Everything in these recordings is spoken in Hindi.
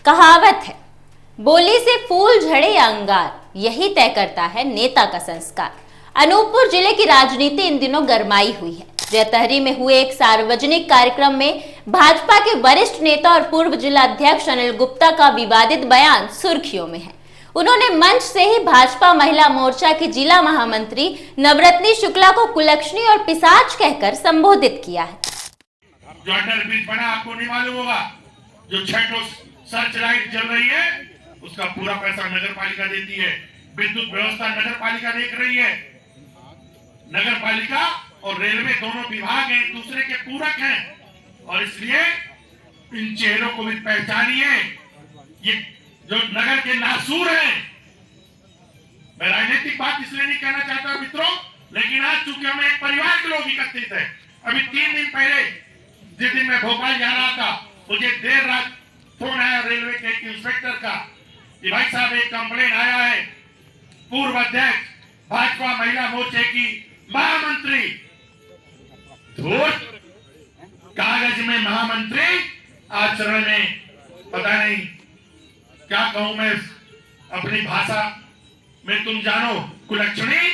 कहावत है, बोली से फूल झड़े या अंगार, यही तय करता है नेता का संस्कार। अनूपपुर जिले की राजनीति इन दिनों गरमाई हुई है। जैतहरी में हुए एक सार्वजनिक कार्यक्रम में भाजपा के वरिष्ठ नेता और पूर्व जिला अध्यक्ष अनिल गुप्ता का विवादित बयान सुर्खियों में है। उन्होंने मंच से ही भाजपा महिला मोर्चा की जिला महामंत्री नवरत्नी शुक्ला को कुलक्षणी और पिशाच कहकर संबोधित किया है। जो अंडर ब्रिज बना आपको नहीं मालूम होगा, जो 6 सर्च लाइट जल रही है उसका पूरा पैसा नगर पालिका देती है। विद्युत व्यवस्था नगर पालिका देख रही है। नगर पालिका और रेलवे दोनों विभाग एक दूसरे के पूरक हैं और इसलिए इन चेहरों को भी पहचानिए। ये जो नगर के नासूर हैं। मैं राजनीतिक बात इसलिए नहीं कहना चाहता मित्रों, लेकिन आज चूंकि हम एक परिवार के लोग एकत्रित हैं। अभी 3 दिन पहले जिस दिन मैं भोपाल जा रहा था, मुझे देर रात फोन आया रेलवे के एक इंस्पेक्टर का कि भाई साहब एक कंप्लेन आया है, पूर्व अध्यक्ष भाजपा महिला मोर्चे की महामंत्री, कागज में महामंत्री, आचरण में पता नहीं क्या कहूं मैं अपनी भाषा में, तुम जानो, कुलक्षणी।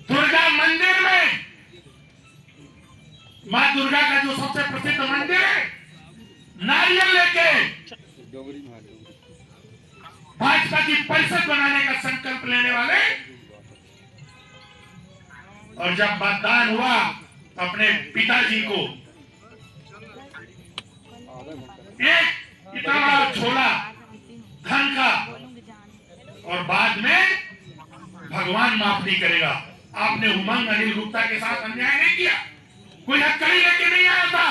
दुर्गा मंदिर में, मां दुर्गा का जो सबसे प्रसिद्ध मंदिर है, नारियल लेके भाजपा की परिषद बनाने का संकल्प लेने वाले, और जब मतदान हुआ अपने पिताजी को एक इतना बड़ा झोला धन का, और बाद में भगवान माफ नहीं करेगा। आपने उमंग अनिल गुप्ता के साथ अन्याय नहीं किया, कोई हथकड़ी लेके नहीं आया था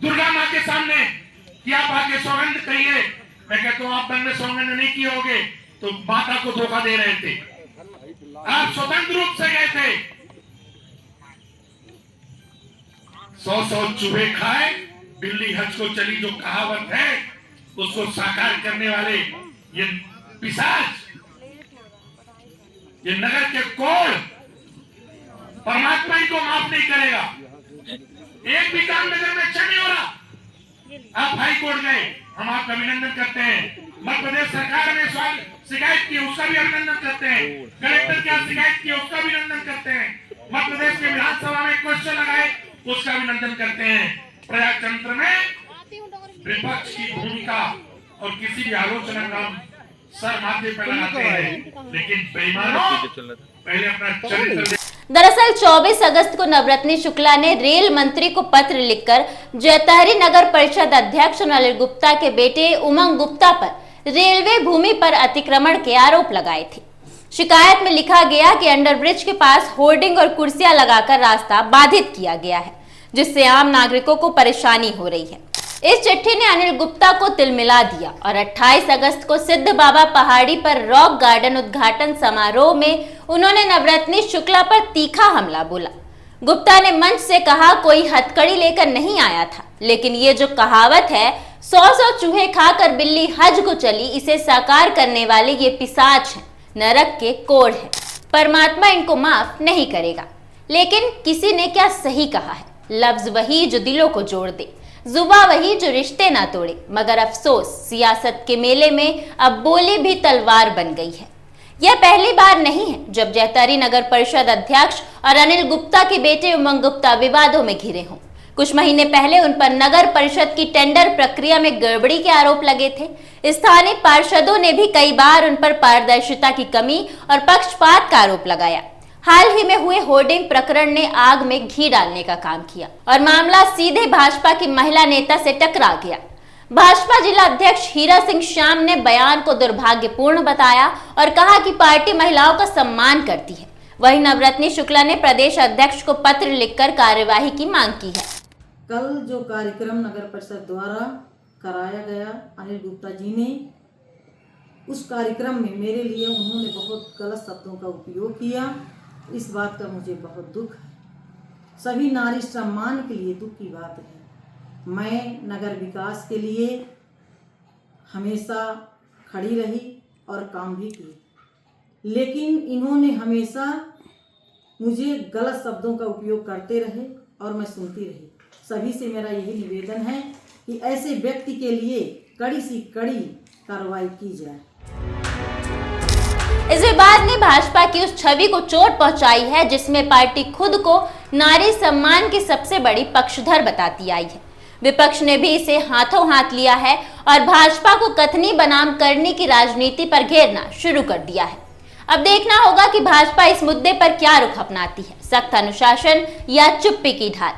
दुर्गा माँ के सामने कि आप आके सौगंध कहिए। मैं कहता हूं आप मन में सौगंध नहीं किए होगे तो माता को धोखा दे रहे थे। आप स्वतंत्र रूप से गए थे। 100 चूहे खाए बिल्ली हज को चली, जो कहावत है उसको साकार करने वाले ये पिशाच, ये नगर के कोड़, परमात्मा इनको माफ नहीं करेगा। एक भी काम नगर में अच्छा नहीं हो रहा। आप हाई कोर्ट गए, हम आपका अभिनंदन करते हैं। मध्य प्रदेश सरकार ने शिकायत की, उसका भी अभिनंदन करते हैं। कलेक्टर क्या शिकायत की, उसका भी अभिनंदन करते हैं। मध्य प्रदेश के विधानसभा में क्वेश्चन लगाए, उसका अभिनंदन करते हैं। प्रजातंत्र में विपक्ष की भूमिका और किसी भी आलोचना का सर माथे पर लगाते हैं, लेकिन बेईमानों पहले अपना चरित्र। दरअसल 24 अगस्त को नवरत्नी शुक्ला ने रेल मंत्री को पत्र लिखकर जैतहरी नगर परिषद अध्यक्ष अनिल गुप्ता के बेटे उमंग गुप्ता पर रेलवे भूमि पर अतिक्रमण के आरोप लगाए थे। शिकायत में लिखा गया कि अंडरब्रिज के पास होर्डिंग और कुर्सियां लगाकर रास्ता बाधित किया गया है, जिससे आम नागरिकों को परेशानी हो रही है। इस चिट्ठी ने अनिल गुप्ता को तिलमिला दिया और 28 अगस्त को सिद्ध बाबा पहाड़ी पर रॉक गार्डन उद्घाटन समारोह में उन्होंने नवरत्नी शुक्ला पर तीखा हमला बोला। गुप्ता ने मंच से कहा, कोई हथकड़ी लेकर नहीं आया था, लेकिन ये जो कहावत है 100 चूहे खाकर बिल्ली हज को चली, इसे साकार करने वाले ये पिशाच हैं, नरक के कोड़ हैं। परमात्मा इनको माफ नहीं करेगा। लेकिन किसी ने क्या सही कहा है, लफ्ज वही जो दिलों को जोड़ दे, जुबा वही जो रिश्ते ना तोड़े। मगर अफसोस, सियासत के मेले में अब बोली भी तलवार बन गई है। यह पहली बार नहीं है जब जैतहरी नगर परिषद अध्यक्ष और अनिल गुप्ता के बेटे उमंग गुप्ता विवादों में घिरे हों। कुछ महीने पहले उन पर नगर परिषद की टेंडर प्रक्रिया में गड़बड़ी के आरोप लगे थे। स्थानीय पार्षदों ने भी कई बार उन पर पारदर्शिता की कमी और पक्षपात का आरोप लगाया। हाल ही में हुए होर्डिंग प्रकरण ने आग में घी डालने का काम किया और मामला सीधे भाजपा की महिला नेता से टकरा गया। भाजपा जिला अध्यक्ष हीरा सिंह श्याम ने बयान को दुर्भाग्यपूर्ण बताया और कहा कि पार्टी महिलाओं का सम्मान करती है। वहीं नवरत्नी शुक्ला ने प्रदेश अध्यक्ष को पत्र लिखकर कार्यवाही की मांग की है। कल जो कार्यक्रम नगर परिषद द्वारा कराया गया अनिल गुप्ता जी ने, उस कार्यक्रम में मेरे लिए उन्होंने बहुत गलत शब्दों का उपयोग किया। इस बात का मुझे बहुत दुख है। सभी नारी सम्मान के लिए दुख की बात है। मैं नगर विकास के लिए हमेशा खड़ी रही और काम भी किए, लेकिन इन्होंने हमेशा मुझे गलत शब्दों का उपयोग करते रहे और मैं सुनती रही। सभी से मेरा यही निवेदन है कि ऐसे व्यक्ति के लिए कड़ी सी कड़ी कार्रवाई की जाए। इस विवाद ने भाजपा की उस छवि को चोट पहुंचाई है जिसमें पार्टी खुद को नारी सम्मान की सबसे बड़ी पक्षधर बताती आई है। विपक्ष ने भी इसे हाथों हाथ लिया है और भाजपा को कथनी बनाम करनी की राजनीति पर घेरना शुरू कर दिया है। अब देखना होगा कि भाजपा इस मुद्दे पर क्या रुख अपनाती है, सख्त अनुशासन या चुप्पी की ढाल।